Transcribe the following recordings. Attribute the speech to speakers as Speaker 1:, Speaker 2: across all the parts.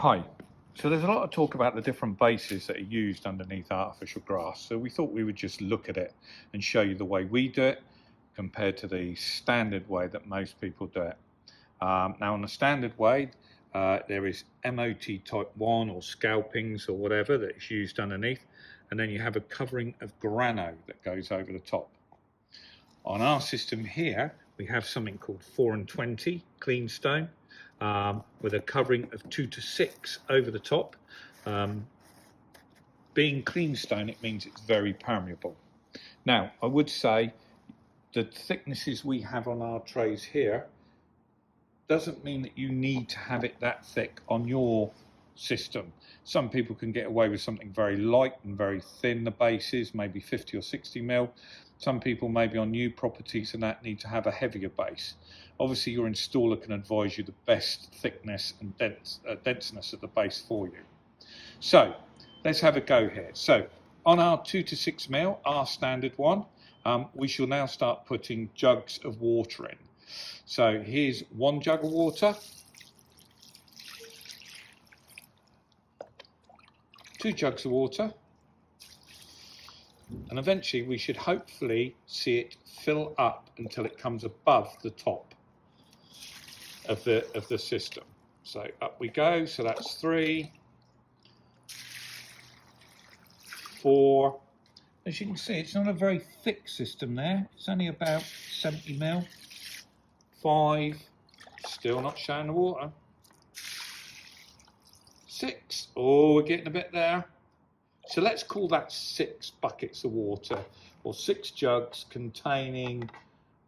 Speaker 1: Hi. So there's a lot of talk about the different bases that are used underneath artificial grass. So we thought we would just look at it and show you the way we do it compared to the standard way that most people do it. Now on the standard way, there is MOT Type 1 or Scalpings or whatever that is used underneath. And then you have a covering of Granno that goes over the top. On our system here, we have something called 4 and 20 clean stone. With a covering of 2 to 6 over the top. Being clean stone, it means it's very permeable. Now, I would say the thicknesses we have on our trays here doesn't mean that you need to have it that thick on your system. Some people can get away with something very light and very thin, the bases, maybe 50 or 60 mil. Some people maybe on new properties and that need to have a heavier base. Obviously your installer can advise you the best thickness and denseness of the base for you. So let's have a go here. So on our 2 to 6 mil, our standard one, we shall now start putting jugs of water in. So here's 1 jug of water, 2 jugs of water, and eventually we should hopefully see it fill up until it comes above the top of the system. So up we go. So that's 3, 4. As you can see, it's not a very thick system there. It's only about 70 mil. 5, still not showing the water. 6, oh, we're getting a bit there. So let's call that 6 buckets of water, or 6 jugs containing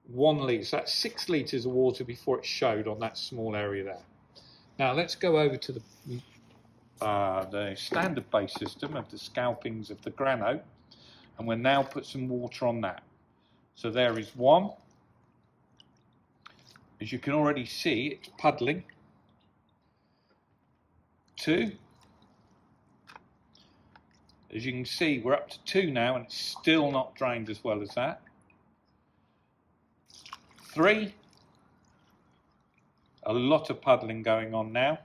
Speaker 1: 1 litre. So that's 6 litres of water before it showed on that small area there. Now let's go over to the standard base system of the Scalpings of the Granno, and we'll now put some water on that. So there is 1. As you can already see, it's puddling. 2. As you can see, we're up to 2 now and it's still not drained as well as that. 3. A lot of puddling going on now.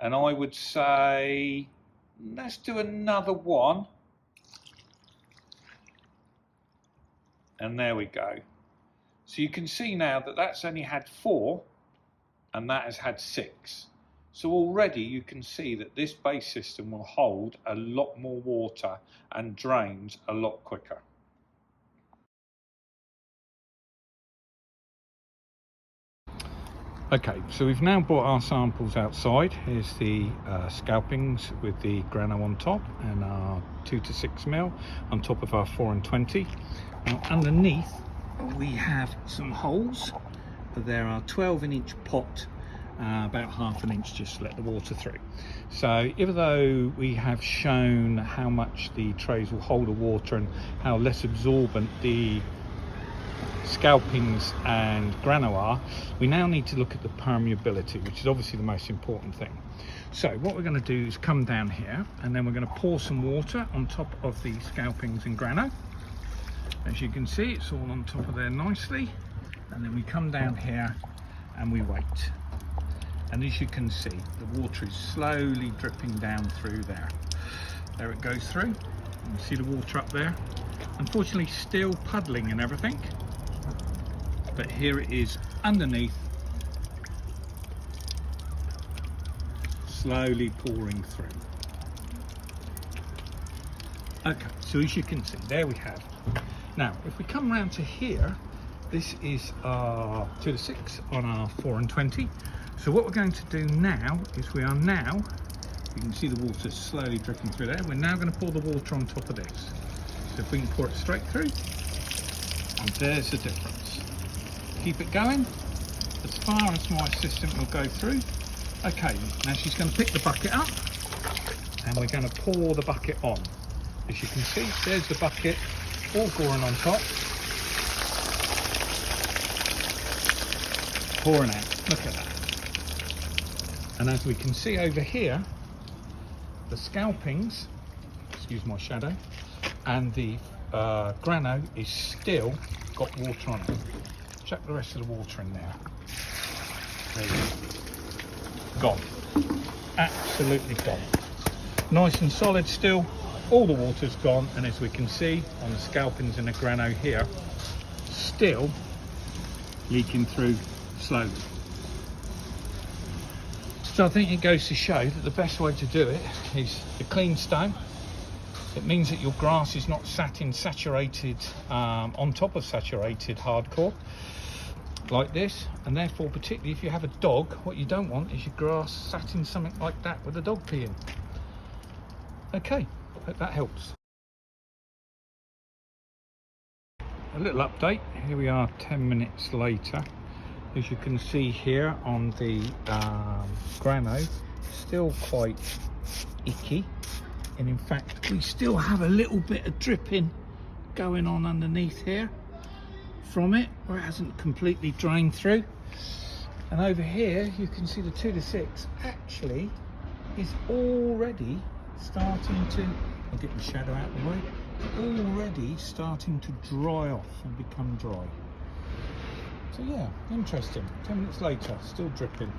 Speaker 1: And I would say, let's do another 1. And there we go. So you can see now that that's only had 4 and that has had 6. So already you can see that this base system will hold a lot more water and drains a lot quicker. Okay, so we've now brought our samples outside. Here's the Scalpings with the Granno on top and our 2 to 6 mil on top of our 4 and 20. Now underneath we have some holes. There are 12 in each pot. About ½ an inch just to let the water through. So even though we have shown how much the trays will hold the water and how less absorbent the Scalpings and Granno are, we now need to look at the permeability, which is obviously the most important thing. So what we're going to do is come down here and then we're going to pour some water on top of the Scalpings and Granno. As you can see, it's all on top of there nicely, and then we come down here and we wait. And as you can see, the water is slowly dripping down through there. There it goes through. You can see the water up there. Unfortunately, still puddling and everything. But here it is underneath, slowly pouring through. Okay, so as you can see, there we have. Now, if we come round to here, this is our 2 to 6 on our 4 and 20. So what we're going to do now is we are now, you can see the water slowly dripping through there. We're now going to pour the water on top of this. So if we can pour it straight through, and there's the difference. Keep it going as far as my assistant will go through. Okay, now she's going to pick the bucket up and we're going to pour the bucket on. As you can see, there's the bucket all pouring on top. Pouring out, look at that. And as we can see over here, the Scalpings, excuse my shadow, and the Granno is still got water on it. Chuck the rest of the water in there. There you go. Gone. absolutely gone. Nice and solid still, all the water's gone, and as we can see on the Scalpings and the Granno here, still leaking through slowly. So I think it goes to show that the best way to do it is the clean stone. It means that your grass is not sat in saturated, on top of saturated hardcore like this, and therefore particularly if you have a dog, what you don't want is your grass sat in something like that with a dog peeing. Okay, hope that helps. A little update, here we are 10 minutes later. As you can see here on the Granno, still quite icky, and in fact we still have a little bit of dripping going on underneath here from it, where it hasn't completely drained through. And over here you can see the 2 to 6 actually is already starting to, I'll get the shadow out of the way, already starting to dry off and become dry. So yeah, interesting. 10 minutes later, still dripping.